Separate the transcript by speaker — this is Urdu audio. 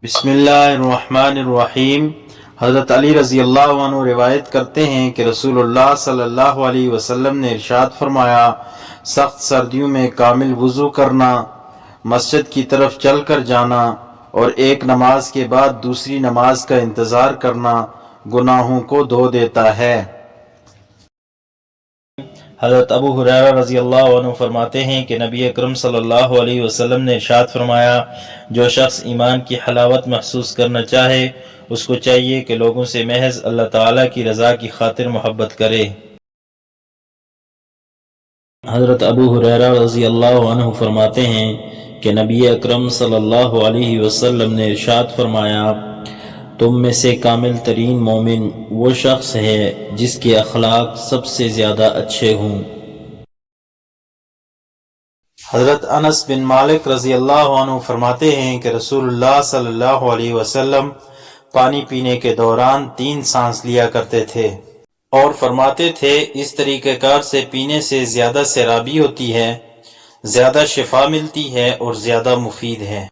Speaker 1: بسم اللہ الرحمن الرحیم۔ حضرت علی رضی اللہ عنہ روایت کرتے ہیں کہ رسول اللہ صلی اللہ علیہ وسلم نے ارشاد فرمایا، سخت سردیوں میں کامل وضو کرنا، مسجد کی طرف چل کر جانا اور ایک نماز کے بعد دوسری نماز کا انتظار کرنا گناہوں کو دھو دیتا ہے۔ حضرت ابو ہریرہ رضی اللہ عنہ فرماتے ہیں کہ نبی اکرم صلی اللہ علیہ وسلم نے ارشاد فرمایا، جو شخص ایمان کی حلاوت محسوس کرنا چاہے اس کو چاہیے کہ لوگوں سے محض اللہ تعالیٰ کی رضا کی خاطر محبت کرے۔ حضرت ابو ہریرہ رضی اللہ عنہ فرماتے ہیں کہ نبی اکرم صلی اللہ علیہ وسلم نے ارشاد فرمایا، تم میں سے کامل ترین مومن وہ شخص ہے جس کے اخلاق سب سے زیادہ اچھے ہوں۔ حضرت انس بن مالک رضی اللہ عنہ فرماتے ہیں کہ رسول اللہ صلی اللہ علیہ وسلم پانی پینے کے دوران 3 سانس لیا کرتے تھے اور فرماتے تھے، اس طریقہ کار سے پینے سے زیادہ سیرابی ہوتی ہے، زیادہ شفا ملتی ہے اور زیادہ مفید ہے۔